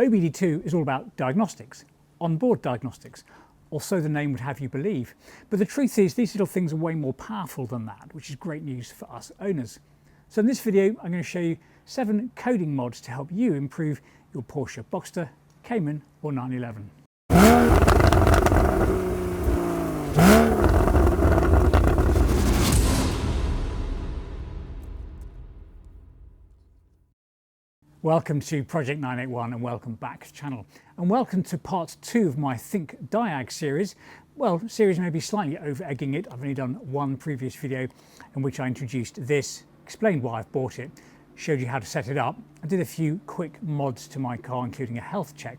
OBDII is all about diagnostics, onboard diagnostics, or so the name would have you believe. But the truth is these little things are way more powerful than that, which is great news for us owners. So in this video, I'm going to show you 7 coding mods to help you improve your Porsche Boxster, Cayman or 911. Welcome to Project 981 and welcome back to the channel. And welcome to part 2 of my ThinkDiag series. Well, series may be slightly over-egging it. I've only done one previous video in which I introduced this, explained why I've bought it, showed you how to set it up. I did a few quick mods to my car, including a health check.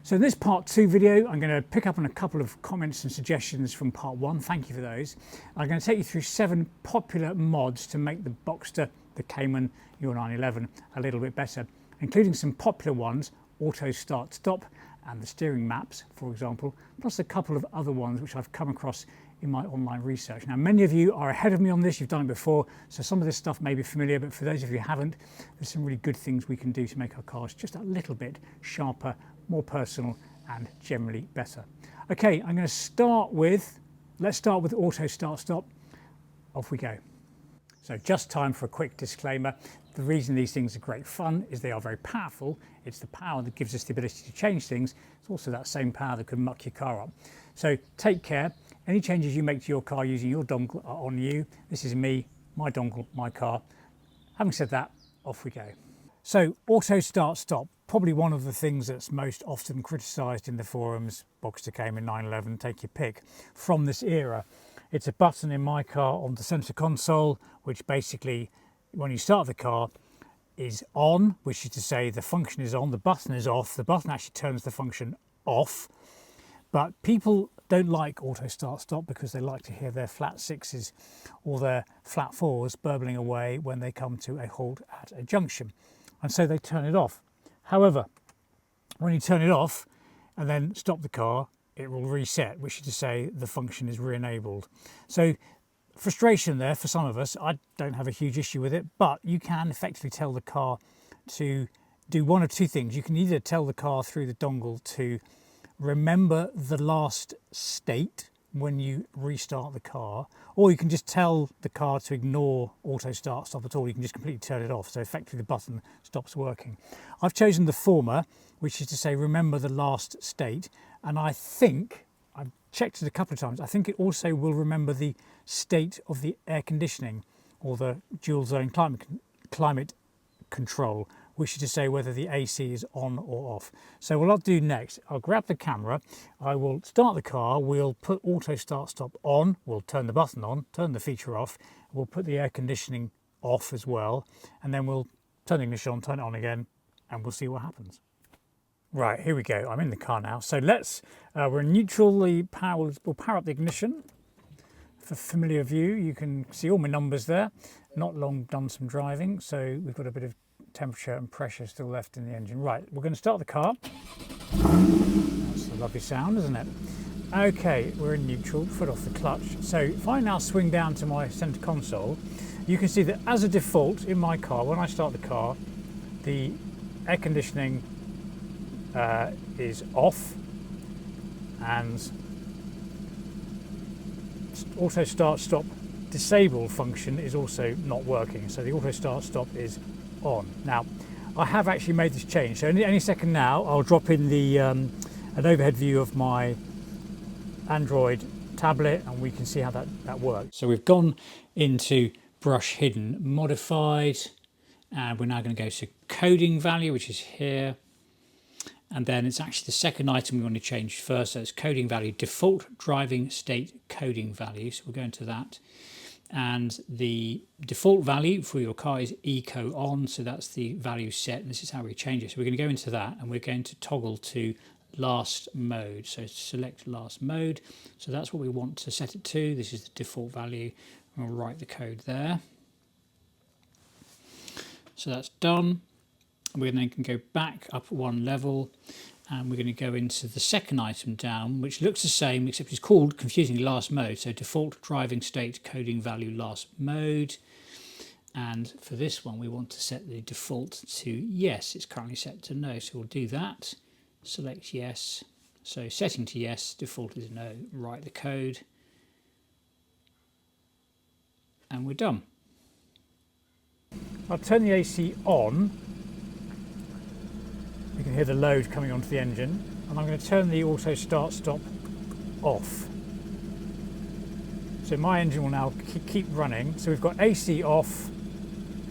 So in this part 2 video, I'm going to pick up on a couple of comments and suggestions from part 1. Thank you for those. I'm going to take you through 7 popular mods to make the Boxster, the Cayman, your 911 a little bit better, including some popular ones, auto start stop and the steering maps, for example, plus a couple of other ones which I've come across in my online research. Now, many of you are ahead of me on this, you've done it before, so some of this stuff may be familiar, but for those of you who haven't, there's some really good things we can do to make our cars just a little bit sharper, more personal and generally better. Okay, I'm going to start with, let's start with auto start stop. Off we go. So just time for a quick disclaimer. The reason these things are great fun is they are very powerful. It's the power that gives us the ability to change things. It's also that same power that could muck your car up. So take care. Any changes you make to your car using your dongle are on you. This is me, my dongle, my car. Having said that, off we go. So auto start stop, probably one of the things that's most often criticised in the forums, Boxster, Cayman, 911, take your pick, from this era. It's a button in my car on the centre console, which basically, when you start the car, is on, which is to say the function is on, the button is off. The button actually turns the function off. But people don't like auto start stop because they like to hear their flat 6s or their flat 4s burbling away when they come to a halt at a junction. And so they turn it off. However, when you turn it off and then stop the car, it will reset, which is to say the function is re-enabled. So frustration there for some of us. I don't have a huge issue with it, but you can effectively tell the car to do one of two things. You can either tell the car through the dongle to remember the last state when you restart the car, or you can just tell the car to ignore auto start stop at all. You can just completely turn it off, so effectively the button stops working. I've chosen the former, which is to say remember the last state, and I think, I've checked it a couple of times, I think it also will remember the state of the air conditioning or the dual zone climate control, which is to say whether the AC is on or off. So what I'll do next, I'll grab the camera, I will start the car, we'll put auto start stop on, we'll turn the button on, turn the feature off, we'll put the air conditioning off as well, and then we'll turn the ignition on, turn it on again, and we'll see what happens. Right, here we go, I'm in the car now. So let's, we're in neutral, we'll power up the ignition. For familiar view, you can see all my numbers there. Not long done some driving, so we've got a bit of temperature and pressure still left in the engine. Right, we're going to start the car. That's a lovely sound, isn't it? Okay, we're in neutral, foot off the clutch. So if I now swing down to my centre console, you can see that as a default in my car, when I start the car, the air conditioning is off and auto start stop disable function is also not working, so the auto start stop is on. Now I have actually made this change, so any second now I'll drop in the an overhead view of my Android tablet and we can see how that works. So we've gone into brush hidden modified and we're now going to go to coding value, which is here. And then it's actually the second item we want to change first. So it's coding value, default driving state coding value. So we'll go into that. And the default value for your car is eco on. So that's the value set. And this is how we change it. So we're going to go into that and we're going to toggle to last mode. So select last mode. So that's what we want to set it to. This is the default value. And we'll write the code there. So that's done. We then can go back up one level and we're going to go into the second item down, which looks the same except it's called confusingly last mode. So default driving state coding value last mode. And for this one, we want to set the default to yes. It's currently set to no, so we'll do that. Select yes. So setting to yes, default is no. Write the code. And we're done. I'll turn the AC on. You can hear the load coming onto the engine. And I'm going to turn the auto start stop off. So my engine will now keep running. So we've got AC off.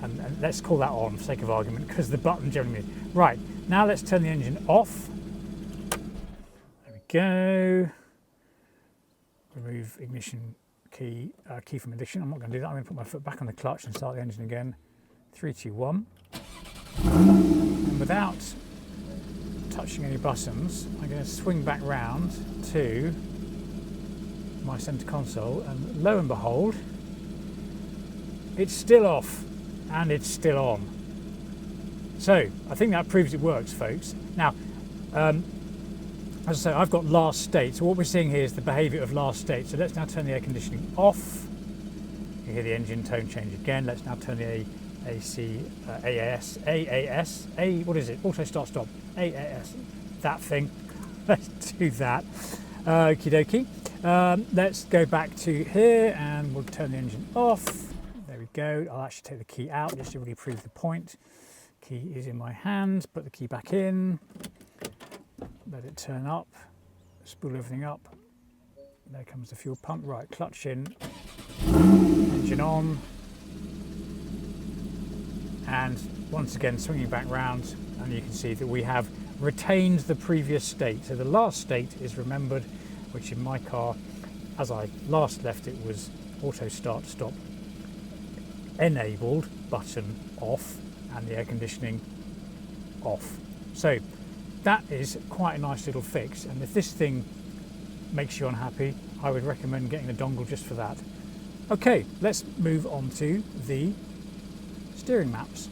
And let's call that on for sake of argument, because the button generally. Right, now let's turn the engine off. There we go. Remove ignition key from ignition. I'm not going to do that. I'm going to put my foot back on the clutch and start the engine again. 3, 2, 1. And without touching any buttons, I'm going to swing back round to my centre console, and lo and behold, it's still off. And it's still on. So I think that proves it works, folks. Now, as I say, I've got last state. So what we're seeing here is the behaviour of last state. So let's now turn the air conditioning off. You hear the engine tone change again. Let's now turn the AAS, what is it? Auto start stop, AAS, that thing. Let's do that. Okie dokie. Let's go back to here and we'll turn the engine off. There we go. I'll actually take the key out just to really prove the point. Key is in my hand. Put the key back in. Let it turn up. Spool everything up. There comes the fuel pump. Right, clutch in. Engine on. And once again, swinging back round, and you can see that we have retained the previous state. So the last state is remembered, which in my car, as I last left it, was auto start stop enabled, button off, and the air conditioning off. So that is quite a nice little fix, and if this thing makes you unhappy, I would recommend getting a dongle just for that. Okay, let's move on to the steering maps.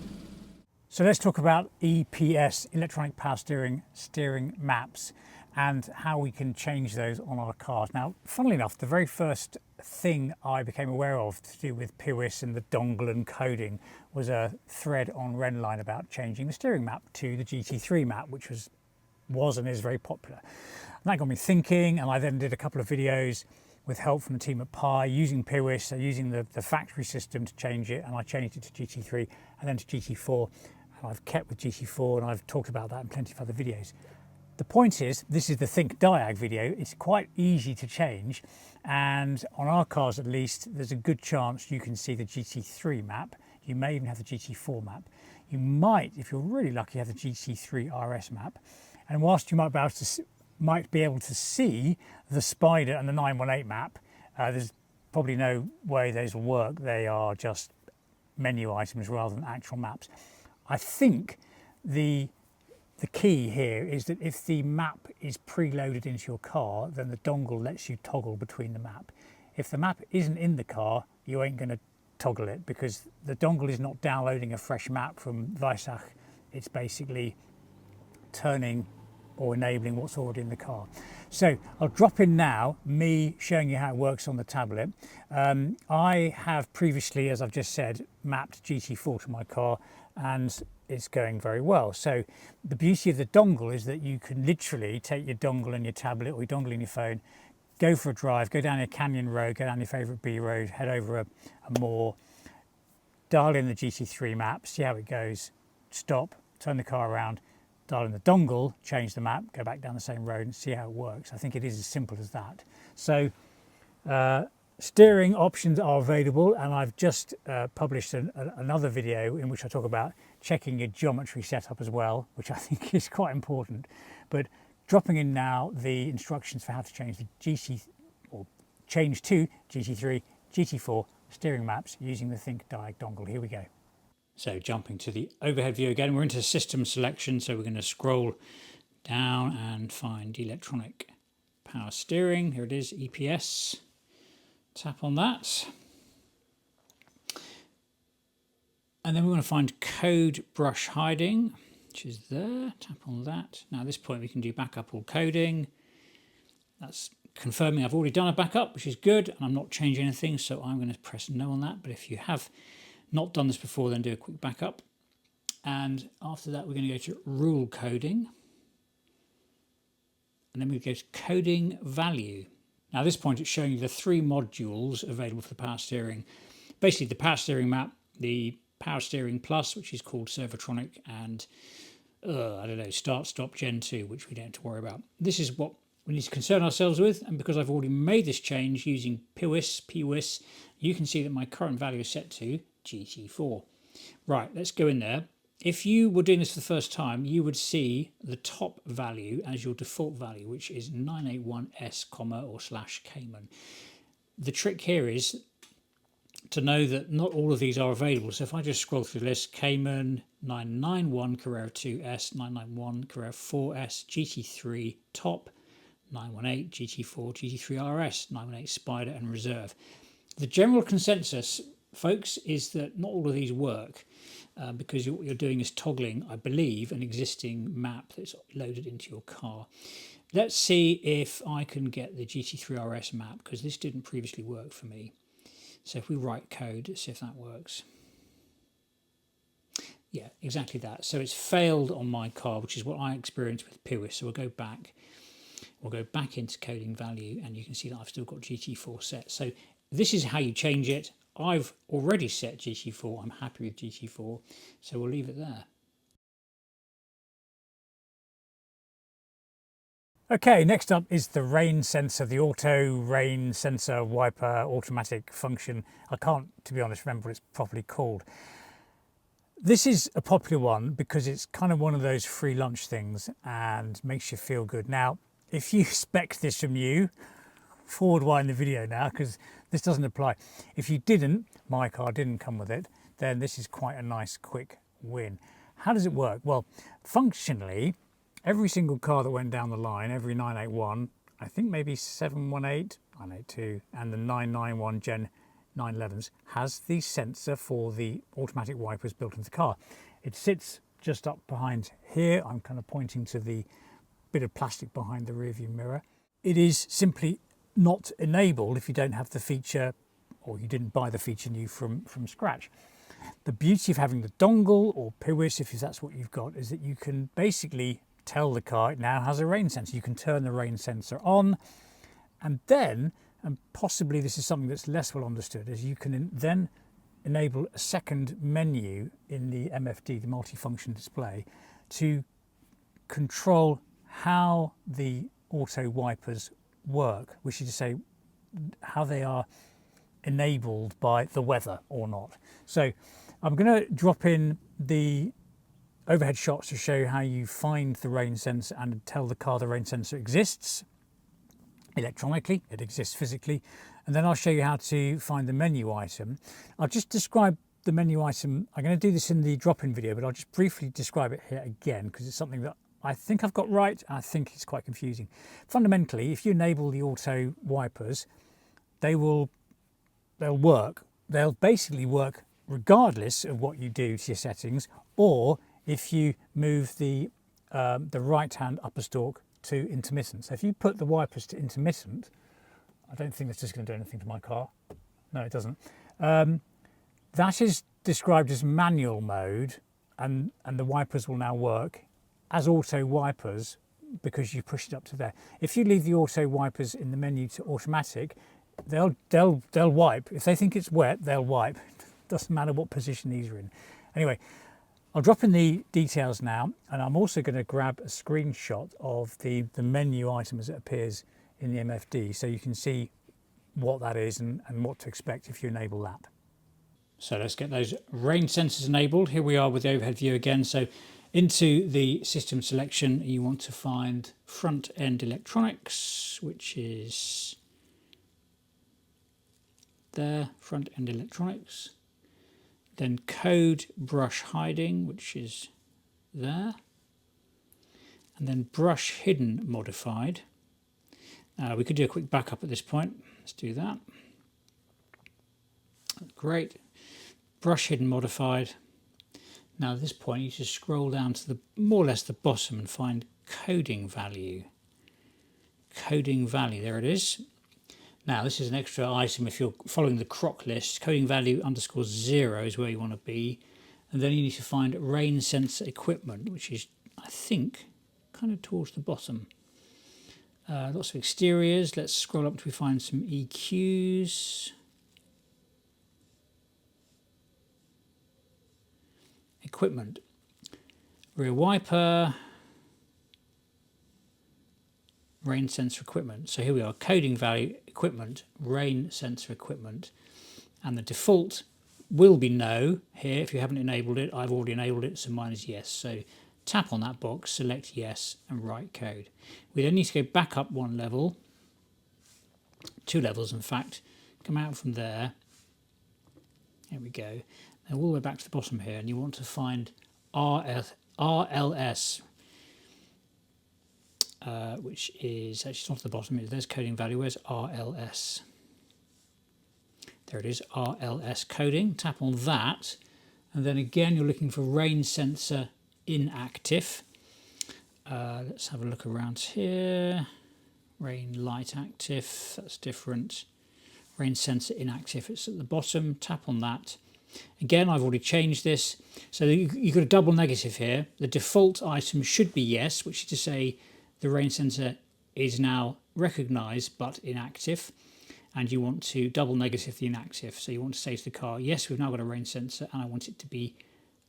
So let's talk about EPS, electronic power steering maps, and how we can change those on our cars. Now, funnily enough, the very first thing I became aware of to do with PWIS and the dongle and coding was a thread on Rennline about changing the steering map to the GT3 map, which was and is very popular. And that got me thinking, and I then did a couple of videos with help from the team at Pi using PWIS, so using the factory system to change it, and I changed it to GT3 and then to GT4. And I've kept with GT4, and I've talked about that in plenty of other videos. The point is, this is the ThinkDiag video. It's quite easy to change, and on our cars at least, there's a good chance you can see the GT3 map. You may even have the GT4 map. You might, if you're really lucky, have the GT3 RS map. And whilst you might be able to see the Spider and the 918 map, there's probably no way those will work. They are just menu items rather than actual maps. I think the key here is that if the map is preloaded into your car, then the dongle lets you toggle between the map. If the map isn't in the car, you ain't going to toggle it, because the dongle is not downloading a fresh map from Weissach. It's basically turning or enabling what's already in the car. So I'll drop in now me showing you how it works on the tablet. I have previously, as I've just said, mapped GT4 to my car, and it's going very well. So the beauty of the dongle is that you can literally take your dongle and your tablet or your dongle in your phone, go for a drive, go down your canyon road, go down your favourite B road, head over a moor, dial in the GT3 map, see how it goes, stop, turn the car around, dial in the dongle, change the map, go back down the same road and see how it works. I think it is as simple as that. So steering options are available, and I've just published another video in which I talk about checking your geometry setup as well, which I think is quite important. But dropping in now the instructions for how to change the change to GT3, GT4 steering maps using the ThinkDiag dongle. Here we go. So jumping to the overhead view again, we're into system selection, so we're going to scroll down and find electronic power steering. Here it is, EPS. Tap on that. And then we want to find code brush hiding, which is there. Tap on that. Now at this point we can do backup or coding. That's confirming I've already done a backup, which is good, and I'm not changing anything, so I'm going to press no on that. But if you have not done this before, then do a quick backup. And after that, we're going to go to rule coding. And then we go to coding value. Now at this point, it's showing you the 3 modules available for the power steering. Basically, the power steering map, the power steering plus, which is called Servotronic, and I don't know, start stop Gen 2, which we don't have to worry about. This is what we need to concern ourselves with, and because I've already made this change using PWIS, you can see that my current value is set to GT4. Right, let's go in there. If you were doing this for the first time, you would see the top value as your default value, which is 981S, or /Cayman. The trick here is to know that not all of these are available. So if I just scroll through the list, Cayman, 991 Carrera 2S, 991 Carrera 4S, GT3 top, 918 GT4, GT3 RS, 918 Spider and Reserve. The general consensus, folks, is that not all of these work because what you're doing is toggling, I believe, an existing map that's loaded into your car. Let's see if I can get the GT3 RS map, because this didn't previously work for me. So if we write code, see if that works. Yeah, exactly that. So it's failed on my car, which is what I experienced with PWIS. So we'll go back. We'll go back into coding value, and you can see that I've still got GT4 set. So this is how you change it. I've already set GT4. I'm happy with GT4, so we'll leave it there. Okay, next up is the rain sensor, the auto rain sensor wiper automatic function. I can't, to be honest, remember what it's properly called. This is a popular one because it's kind of one of those free lunch things and makes you feel good. Now, if you expect this from you, forward wind the video now, because this doesn't apply. If you didn't, my car didn't come with it, then this is quite a nice quick win. How does it work? Well, functionally, every single car that went down the line, every 981, I think maybe 718, 982, and the 991 Gen 911s has the sensor for the automatic wipers built into the car. It sits just up behind here. I'm kind of pointing to the bit of plastic behind the rearview mirror. It is simply not enabled if you don't have the feature, or you didn't buy the feature new from scratch. The beauty of having the dongle or PWIS, if that's what you've got, is that you can basically tell the car it now has a rain sensor. You can turn the rain sensor on, and then, and possibly this is something that's less well understood, is you can then enable a second menu in the MFD, the multifunction display, to control how the auto wipers work, which is to say how they are enabled by the weather or not. So I'm going to drop in the overhead shots to show you how you find the rain sensor and tell the car the rain sensor exists electronically, it exists physically, and then I'll show you how to find the menu item. I'll just describe the menu item. I'm going to do this in the drop-in video, but I'll just briefly describe it here again because it's something that I think I've got right, and I think it's quite confusing. Fundamentally, if you enable the auto wipers, they'll work. They'll basically work regardless of what you do to your settings, or if you move the right-hand upper stalk to intermittent. So if you put the wipers to intermittent, I don't think that's just going to do anything to my car. No, it doesn't. That is described as manual mode, and the wipers will now work as auto wipers because you push it up to there. If you leave the auto wipers in the menu to automatic, they'll wipe. If they think it's wet, they'll wipe. Doesn't matter what position these are in. Anyway, I'll drop in the details now, and I'm also going to grab a screenshot of the menu item as it appears in the MFD, so you can see what that is and what to expect if you enable that. So let's get those rain sensors enabled. Here we are with the overhead view again. So into the system selection, you want to find front end electronics, which is there, front end electronics. Then code brush hiding, which is there. And then brush hidden modified. We could do a quick backup at this point. Let's do that. Great. Brush hidden modified. Now at this point you just scroll down to the more or less the bottom and find coding value. Coding value, there it is. Now this is an extra item if you're following the Croc list. Coding value _0 is where you want to be. And then you need to find rain sensor equipment, which is, I think, kind of towards the bottom. Lots of exteriors. Let's scroll up till we find some EQs. Equipment. Rear wiper. Rain sensor equipment. So here we are, coding value equipment, rain sensor equipment. And the default will be no here if you haven't enabled it. I've already enabled it, so mine is yes. So tap on that box, select yes, and write code. We then need to go back up one level, 2 levels in fact, come out from there. There we go. Now all the way back to the bottom here, and you want to find RLS, which is actually not at the bottom. There's coding value. Where's RLS? There it is, RLS coding. Tap on that, and then again you're looking for rain sensor inactive. Let's have a look around here. Rain light active, that's different. Rain sensor inactive, it's at the bottom. Tap on that. Again, I've already changed this. So you've got a double negative here. The default item should be yes, which is to say the rain sensor is now recognised but inactive. And you want to double negative the inactive. So you want to say to the car, yes, we've now got a rain sensor and I want it to be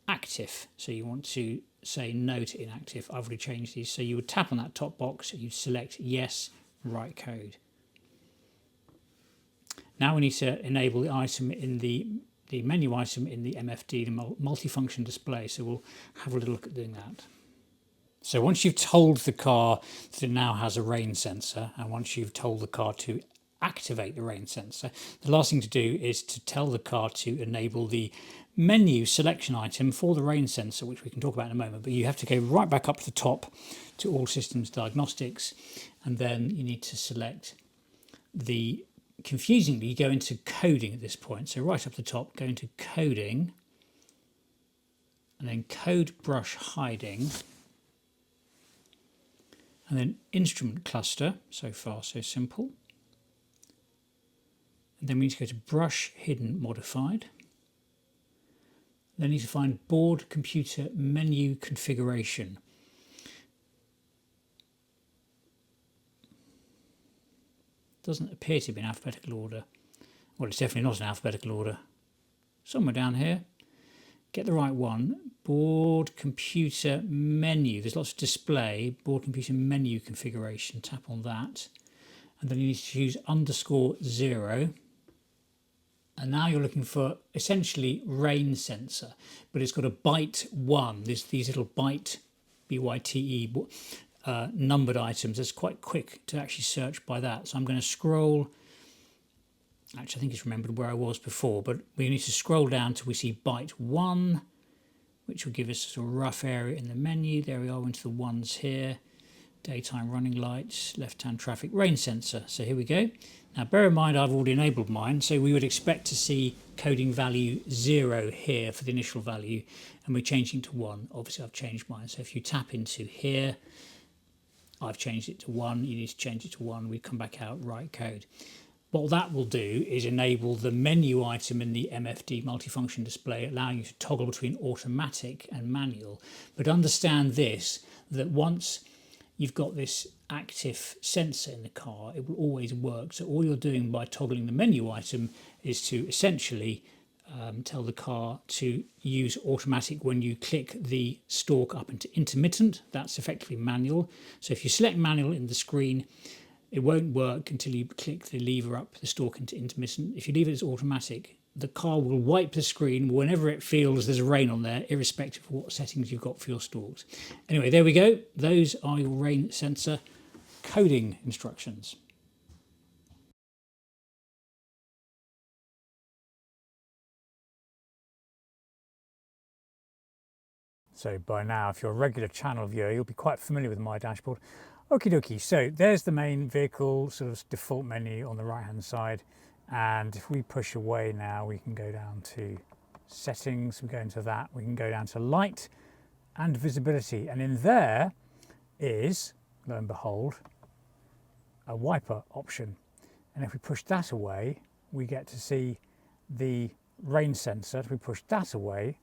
active. So you want to say no to inactive. I've already changed these. So you would tap on that top box, you'd select yes, write code. Now we need to enable the item in the menu item in the MFD, the multifunction display. So we'll have a little look at doing that. So once you've told the car that it now has a rain sensor, and once you've told the car to activate the rain sensor, the last thing to do is to tell the car to enable the menu selection item for the rain sensor, which we can talk about in a moment. But you have to go right back up to the top to all systems diagnostics, and then you need to select the, confusingly, you go into coding at this point. So right up the top, go into coding, and then code brush hiding, and then instrument cluster. So far so simple. And then we need to go to brush hidden modified. Then we need to find board computer menu configuration. Doesn't appear to be in alphabetical order. Well, it's definitely not in alphabetical order. Somewhere down here. Get the right one. Board computer menu. There's lots of display. Board computer menu configuration. Tap on that. And then you need to choose _0. And now you're looking for essentially rain sensor, but it's got a byte 1. There's these little byte, B-Y-T-E, numbered items. It's quite quick to actually search by that. So I'm going to scroll. Actually, I think it's remembered where I was before, but we need to scroll down till we see byte 1, which will give us a rough area in the menu. There we are, into the ones here. Daytime running lights, left-hand traffic, rain sensor. So here we go. Now bear in mind I've already enabled mine, so we would expect to see coding value 0 here for the initial value, and we're changing to 1. Obviously I've changed mine, so if you tap into here, I've changed it to 1, you need to change it to 1, we come back out, write code. What that will do is enable the menu item in the MFD multifunction display, allowing you to toggle between automatic and manual. But understand this, that once you've got this active sensor in the car, it will always work. So all you're doing by toggling the menu item is to essentially tell the car to use automatic when you click the stalk up into intermittent. That's effectively manual. So if you select manual in the screen, it won't work until you click the lever up the stalk into intermittent. If you leave it as automatic, the car will wipe the screen whenever it feels there's rain on there, irrespective of what settings you've got for your stalks. Anyway, there we go. Those are your rain sensor coding instructions. So by now, if you're a regular channel viewer, you'll be quite familiar with my dashboard. Okie dokie, so there's the main vehicle sort of default menu on the right hand side. And if we push away now, we can go down to settings, we go into that, we can go down to light and visibility. And in there is, lo and behold, a wiper option. And if we push that away, we get to see the rain sensor. If we push that away,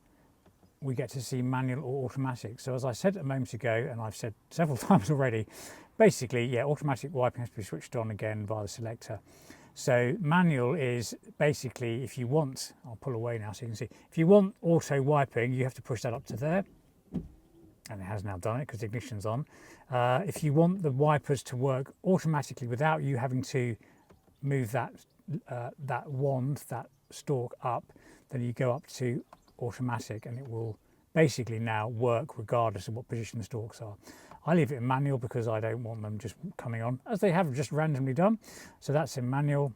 we get to see manual or automatic. So as I said a moment ago, and I've said several times already, basically, yeah, automatic wiping has to be switched on again via the selector. So manual is basically, if you want, I'll pull away now so you can see, if you want auto wiping, you have to push that up to there. And it has now done it because the ignition's on. If you want the wipers to work automatically without you having to move that wand, that stalk up, then you go up to automatic and it will basically now work regardless of what position the stalks are. I leave it in manual because I don't want them just coming on, as they have just randomly done. So that's in manual.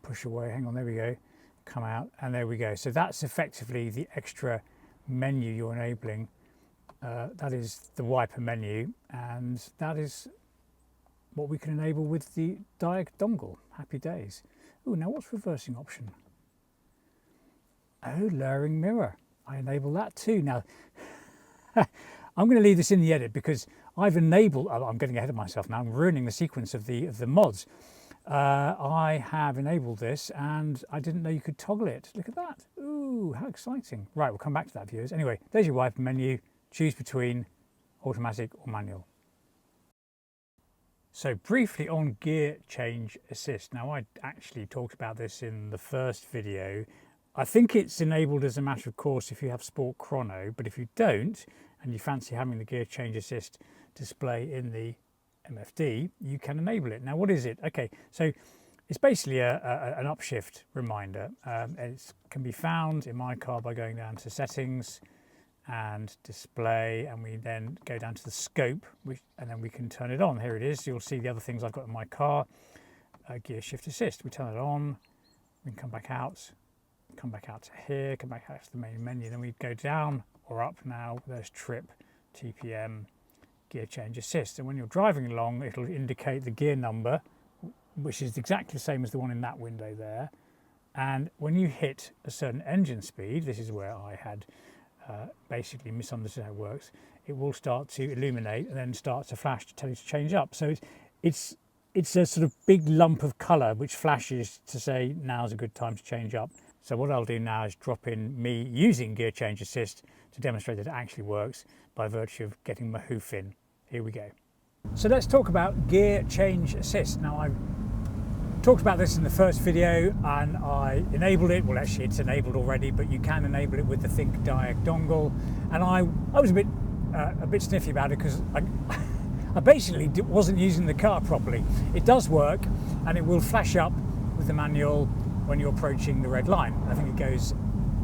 Push away, hang on, there we go. Come out, and there we go. So that's effectively the extra menu you're enabling. That is the wiper menu, and that is what we can enable with the Diag dongle. Happy days. Oh, now what's reversing option? Oh, lowering mirror. I enable that too. Now, I'm going to leave this in the edit because I've enabled, I'm getting ahead of myself now, I'm ruining the sequence of the mods. I have enabled this and I didn't know you could toggle it. Look at that. Ooh, how exciting. Right, we'll come back to that, viewers. Anyway, there's your wiper menu. Choose between automatic or manual. So briefly on gear change assist. Now, I actually talked about this in the first video. I think it's enabled as a matter of course if you have Sport Chrono, but if you don't and you fancy having the gear change assist display in the MFD, you can enable it. Now, what is it? Okay, so it's basically an upshift reminder. It can be found in my car by going down to settings and display, and we then go down to the scope, and then we can turn it on. Here it is. You'll see the other things I've got in my car. Gear shift assist. We turn it on. We can come back out to here, come back out to the main menu. Then we go down or up now. There's trip, TPM, gear change assist. And when you're driving along, it'll indicate the gear number, which is exactly the same as the one in that window there. And when you hit a certain engine speed, this is where I had basically misunderstood how it works, it will start to illuminate and then start to flash to tell you to change up. So it's a sort of big lump of colour which flashes to say now's a good time to change up. So what I'll do now is drop in me using gear change assist to demonstrate that it actually works by virtue of getting my hoof in. Here we go. So let's talk about gear change assist. Now, I talked about this in the first video and I enabled it. Well, actually it's enabled already, but you can enable it with the ThinkDiag dongle. And I was a bit sniffy about it because I basically wasn't using the car properly. It does work and it will flash up with the manual when you're approaching the red line. I think it goes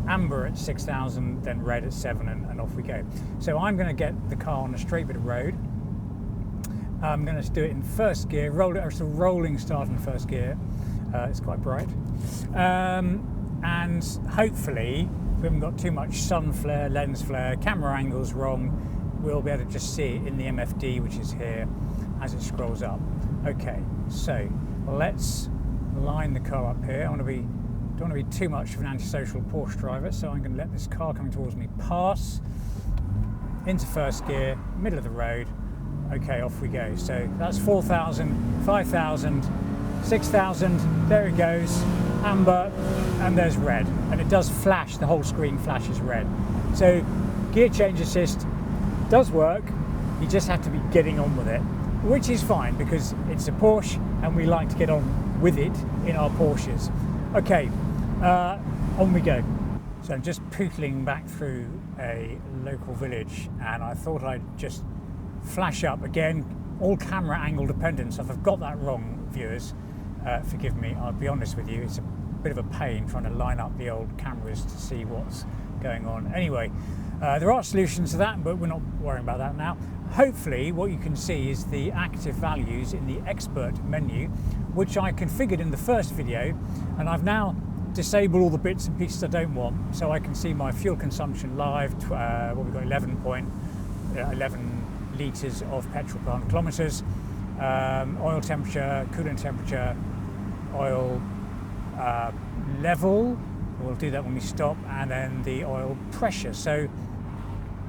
amber at 6,000, then red at 7, and off we go. So I'm going to get the car on a straight bit of road. I'm going to do it in first gear, roll it, it's a rolling start in first gear. It's quite bright. And hopefully, we haven't got too much sun flare, lens flare, camera angles wrong, we'll be able to just see it in the MFD, which is here, as it scrolls up. Okay, so let's line the car up here. Don't want to be too much of an antisocial Porsche driver, so I'm going to let this car coming towards me pass into first gear, middle of the road. Okay, off we go. So that's 4,000, 5,000, 6,000, there it goes, amber, and there's red. And it does flash, the whole screen flashes red. So gear change assist does work, you just have to be getting on with it, which is fine because it's a Porsche and we like to get on with it in our Porsches. Okay, on we go. So I'm just pootling back through a local village and I thought I'd just flash up again, all camera angle dependent. So if I've got that wrong, viewers, forgive me. I'll be honest with you, it's a bit of a pain trying to line up the old cameras to see what's going on. Anyway, there are solutions to that, but we're not worrying about that now. Hopefully what you can see is the active values in the expert menu, which I configured in the first video, and I've now disabled all the bits and pieces I don't want, so I can see my fuel consumption live. What we've got, 11 litres of petrol per 100 kilometres, oil temperature, coolant temperature, oil level, we'll do that when we stop, and then the oil pressure. So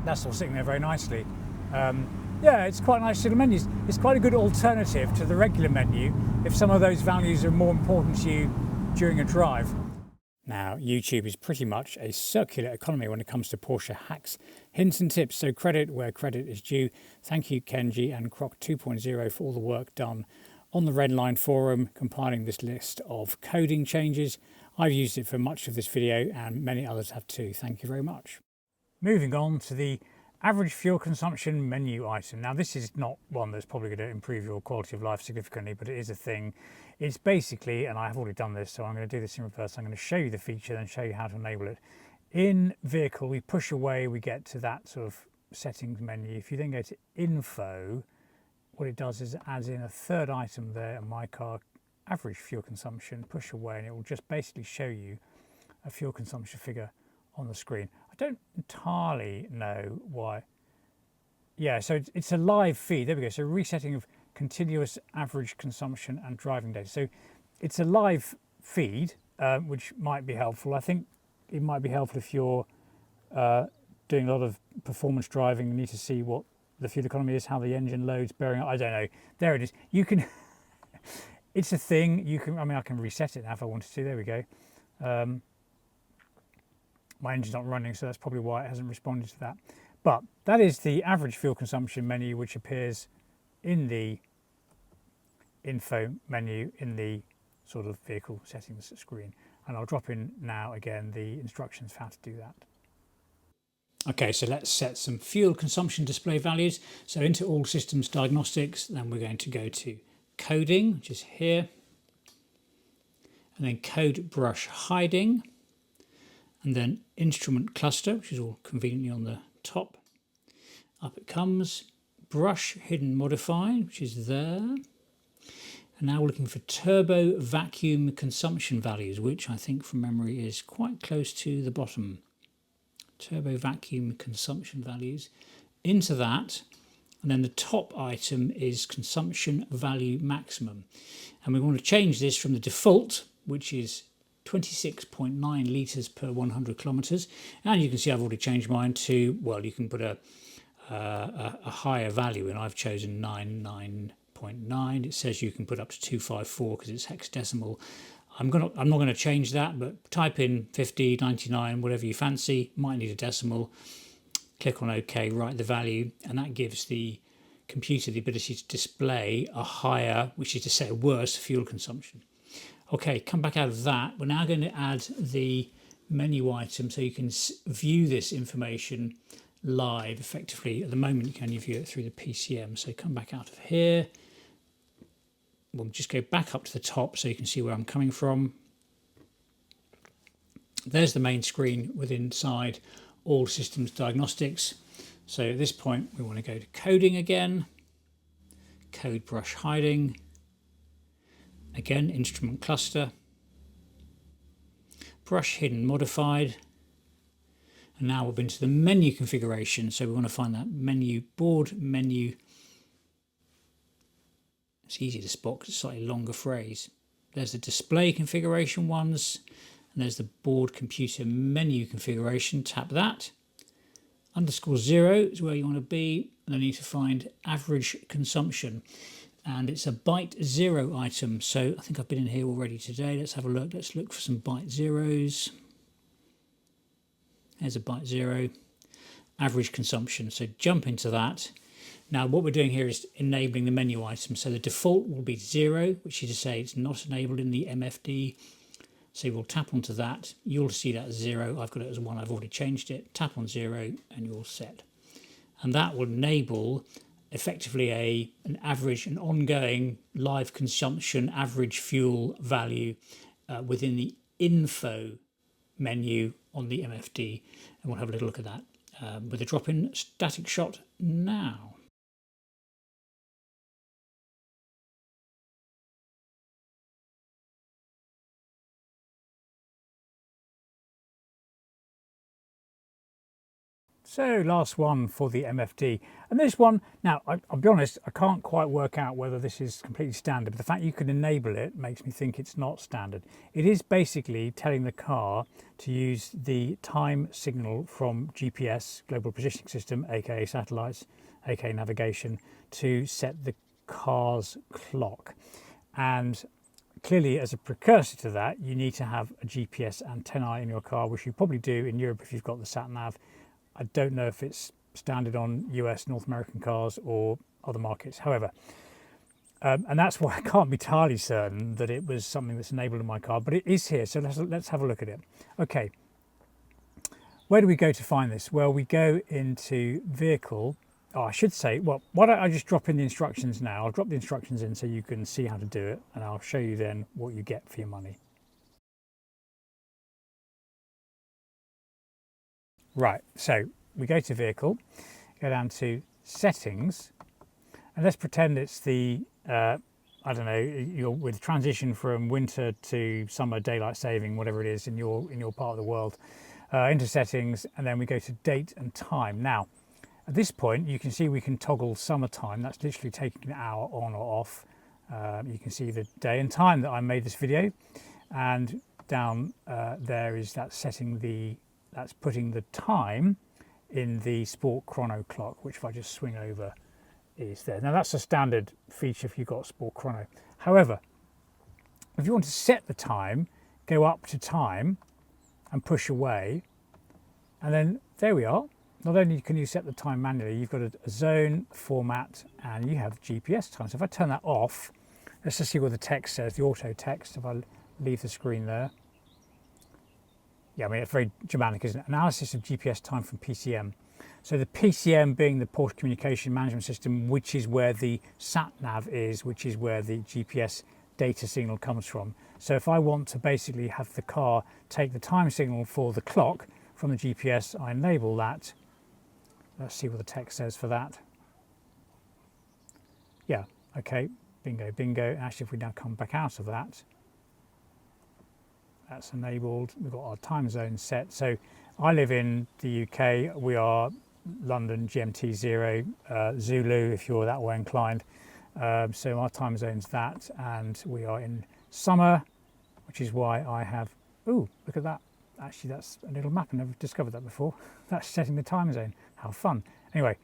that's all sitting there very nicely. Yeah, it's quite a nice little menu. It's quite a good alternative to the regular menu if some of those values are more important to you during a drive. Now, YouTube is pretty much a circular economy when it comes to Porsche hacks, hints and tips, so credit where credit is due. Thank you Kenji and Croc 2.0 for all the work done on the Rennline forum, compiling this list of coding changes. I've used it for much of this video and many others have too. Thank you very much. Moving on to the average fuel consumption menu item. Now this is not one that's probably going to improve your quality of life significantly, but it is a thing. It's basically, and I have already done this, so I'm going to do this in reverse. I'm going to show you the feature, then show you how to enable it. In vehicle, we push away, we get to that sort of settings menu. If you then go to info, what it does is it adds in a third item there, my car average fuel consumption, push away, and it will just basically show you a fuel consumption figure on the screen. I don't entirely know why. Yeah, so it's a live feed. There we go. So resetting of continuous average consumption and driving data. So it's a live feed, which might be helpful. I think it might be helpful if you're doing a lot of performance driving. You need to see what the fuel economy is, how the engine loads, bearing. I don't know. There it is. You can. It's a thing. You can. I mean, I can reset it now if I wanted to. There we go. My engine's not running, so that's probably why it hasn't responded to that. But that is the average fuel consumption menu, which appears in the info menu in the sort of vehicle settings screen. And I'll drop in now again the instructions for how to do that. Okay, so let's set some fuel consumption display values. So into all systems diagnostics, then we're going to go to coding, which is here, and then code brush hiding, and then instrument cluster, which is all conveniently on the top. Up it comes, brush hidden modified, which is there. And now we're looking for turbo vacuum consumption values, which I think from memory is quite close to the bottom. Turbo vacuum consumption values. Into that, and then the top item is consumption value maximum. And we want to change this from the default, which is 26.9 litres per 100 kilometres. And you can see I've already changed mine to, well, you can put a higher value, and I've chosen 99.9. It says you can put up to 254 because it's hexadecimal. I'm not going to change that, but type in 50, 99, whatever you fancy. Might need a decimal. Click on OK, write the value, and that gives the computer the ability to display a higher, which is to say a worse fuel consumption. Okay, come back out of that. We're now going to add the menu item so you can view this information live effectively. At the moment you can only view it through the PCM, so come back out of here. We'll just go back up to the top so you can see where I'm coming from. There's the main screen with inside all systems diagnostics. So at this point we want to go to coding again, code brush hiding, again instrument cluster, brush hidden modified, and now we've been to the menu configuration. So we want to find that menu, board menu. It's easy to spot because it's a slightly longer phrase. There's the display configuration ones, and there's the board computer menu configuration. Tap that. _0 is where you want to be, and then you need to find average consumption. And it's a byte zero item. So I think I've been in here already today. Let's have a look. Let's look for some byte zeros. There's a byte zero. Average consumption. So jump into that. Now what we're doing here is enabling the menu item. So the default will be 0, which is to say it's not enabled in the MFD. So we'll tap onto that. You'll see that as 0. I've got it as 1. I've already changed it. Tap on 0 and you're set. And that will enable effectively an average, an ongoing live consumption average fuel value within the info menu on the MFD. And we'll have a little look at that with a drop-in static shot now. So last one for the MFD, and this one, now I'll be honest, I can't quite work out whether this is completely standard, but the fact you can enable it makes me think it's not standard. It is basically telling the car to use the time signal from GPS, Global Positioning System, aka satellites, aka navigation, to set the car's clock. And clearly, as a precursor to that, you need to have a GPS antenna in your car, which you probably do in Europe if you've got the sat nav. I don't know if it's standard on US, North American cars or other markets. However, and that's why I can't be entirely certain that it was something that's enabled in my car, but it is here. So let's have a look at it. Okay, where do we go to find this? Well, we go into Vehicle. Oh, I should say, well, why don't I just drop in the instructions now? I'll drop the instructions in so you can see how to do it, and I'll show you then what you get for your money. Right, so we go to Vehicle, go down to Settings, and let's pretend it's the, I don't know, you're with transition from winter to summer, daylight saving, whatever it is in your part of the world, into Settings, and then we go to Date and Time. Now, at this point, you can see we can toggle summertime. That's literally taking an hour on or off. You can see the day and time that I made this video, and down there is that that's putting the time in the Sport Chrono clock, which if I just swing over is there. Now that's a standard feature if you've got Sport Chrono. However, if you want to set the time, go up to time and push away, and then there we are. Not only can you set the time manually, you've got a zone, format, and you have GPS time. So if I turn that off, let's just see what the text says, the auto text, if I leave the screen there. Yeah, I mean, it's very Germanic, isn't it? Analysis of GPS time from PCM. So the PCM being the Porsche Communication Management System, which is where the sat-nav is, which is where the GPS data signal comes from. So if I want to basically have the car take the time signal for the clock from the GPS, I enable that. Let's see what the text says for that. Yeah, okay, bingo, bingo. Actually, if we now come back out of that, that's enabled. We've got our time zone set. So I live in the UK. We are London GMT 0, Zulu if you're that way inclined. So our time zone's that, and we are in summer, which is why I have, ooh, look at that. Actually, that's a little map. I never discovered that before. That's setting the time zone. How fun. Anyway,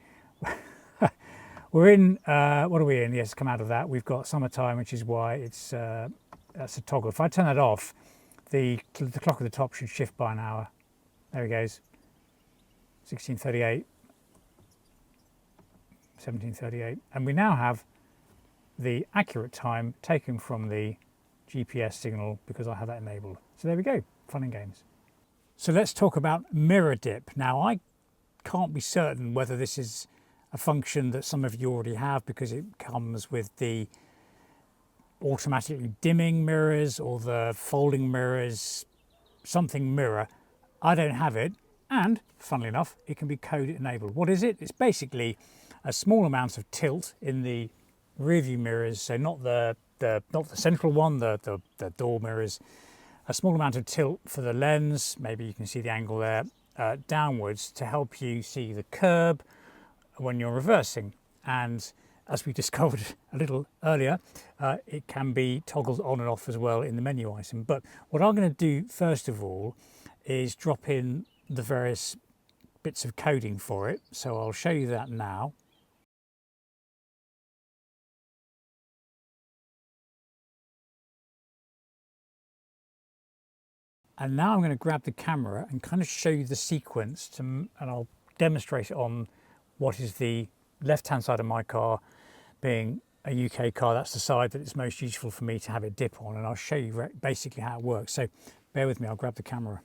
we're in, what are we in? Yes, come out of that. We've got summertime, which is why it's, that's a toggle. If I turn that off, the clock at the top should shift by an hour. There it goes. 16:38, 17:38. And we now have the accurate time taken from the GPS signal because I have that enabled. So there we go, fun and games. So let's talk about mirror dip. Now I can't be certain whether this is a function that some of you already have because it comes with the automatically dimming mirrors or the folding mirrors, something mirror. I don't have it, and funnily enough, it can be code enabled. What is it? It's basically a small amount of tilt in the rear view mirrors, so not the central one, the door mirrors. A small amount of tilt for the lens, maybe you can see the angle there, downwards to help you see the curb when you're reversing. And as we discovered a little earlier, it can be toggled on and off as well in the menu item. But what I'm going to do first of all is drop in the various bits of coding for it. So I'll show you that now. And now I'm going to grab the camera and kind of show you the sequence and I'll demonstrate it on what is the left-hand side of my car. Being a UK car, that's the side that it's most useful for me to have it dip on, and I'll show you basically how it works. So bear with me, I'll grab the camera.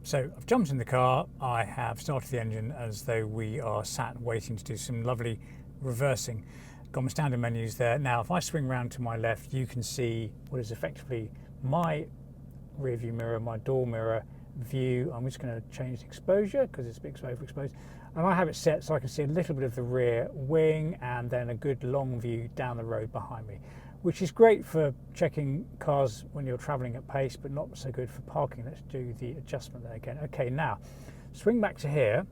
So I've jumped in the car, I have started the engine as though we are sat waiting to do some lovely reversing. Got my standard menus there. Now if I swing round to my left, you can see what is effectively my rear view mirror, my door mirror view. I'm just going to change the exposure because it's a bit overexposed, and I have it set so I can see a little bit of the rear wing and then a good long view down the road behind me, which is great for checking cars when you're traveling at pace, but not so good for parking. Let's do the adjustment there again. Okay, now swing back to here.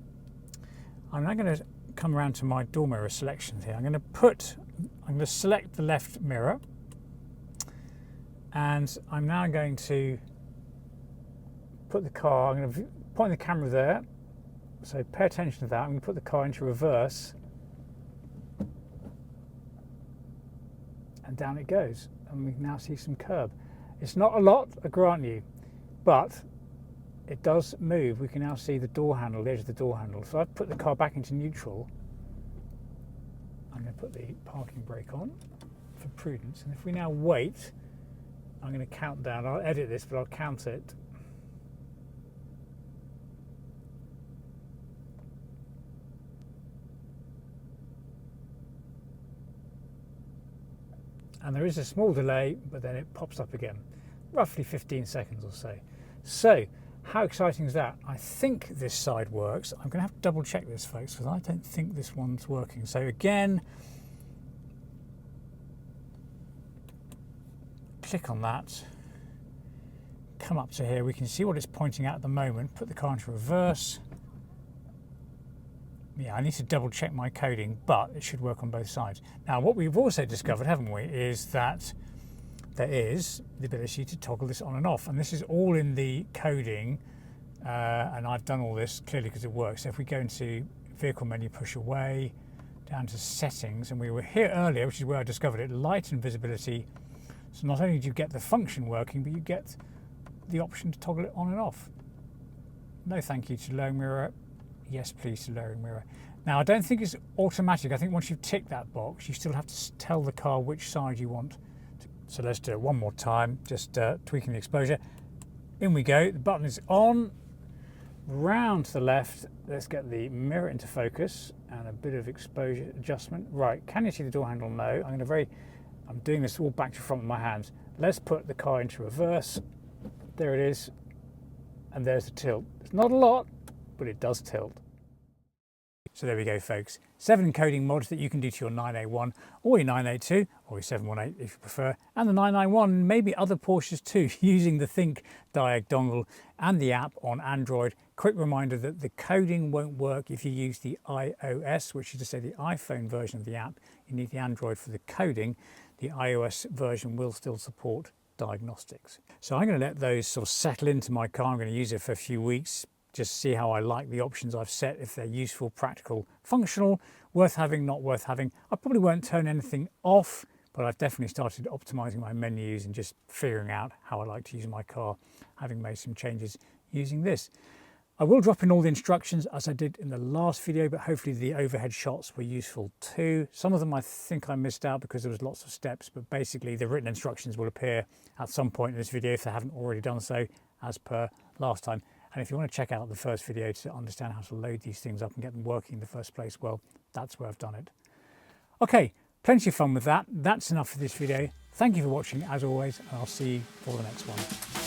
I'm now going to come around to my door mirror selections here. I'm going to select the left mirror, and I'm now going to put the car, I'm going to point the camera there, so pay attention to that. I'm going to put the car into reverse, and down it goes, and we can now see some curb. It's not a lot, I grant you, but it does move. We can now see the door handle, the edge of the door handle. So I've put the car back into neutral. I'm going to put the parking brake on for prudence, and if we now wait, I'm going to count down. I'll edit this, but I'll count it. And there is a small delay, but then it pops up again, roughly 15 seconds or so. So, how exciting is that? I think this side works. I'm going to have to double check this, folks, because I don't think this one's working. So again, click on that, come up to here. We can see what it's pointing at the moment. Put the car into reverse. Yeah, I need to double check my coding, but it should work on both sides. Now, what we've also discovered, haven't we, is that there is the ability to toggle this on and off. And this is all in the coding, and I've done all this clearly because it works. So if we go into vehicle menu, push away, down to settings, and we were here earlier, which is where I discovered it, light and visibility. So not only do you get the function working, but you get the option to toggle it on and off. No thank you to lowering mirror. Yes, please to lowering mirror. Now, I don't think it's automatic. I think once you've ticked that box, you still have to tell the car which side you want. So let's do it one more time, just tweaking the exposure. In we go, the button is on, round to the left. Let's get the mirror into focus and a bit of exposure adjustment. Right, can you see the door handle? No, I'm doing this all back to front with my hands. Let's put the car into reverse. There it is, and there's the tilt. It's not a lot, but it does tilt. So there we go, folks. 7 encoding mods that you can do to your 981 or your 982 or your 718 if you prefer, and the 991, maybe other Porsches too, using the ThinkDiag dongle and the app on Android. Quick reminder that the coding won't work if you use the iOS, which is to say the iPhone version of the app. You need the Android for the coding. The iOS version will still support diagnostics. So I'm going to let those sort of settle into my car. I'm going to use it for a few weeks, just see how I like the options I've set, if they're useful, practical, functional, worth having, not worth having. I probably won't turn anything off, but I've definitely started optimizing my menus and just figuring out how I like to use my car, having made some changes using this. I will drop in all the instructions as I did in the last video, but hopefully the overhead shots were useful too. Some of them I think I missed out because there was lots of steps, but basically the written instructions will appear at some point in this video if they haven't already done so, as per last time. And if you want to check out the first video to understand how to load these things up and get them working in the first place, well, that's where I've done it. Okay, plenty of fun with that. That's enough for this video. Thank you for watching as always, and I'll see you for the next one.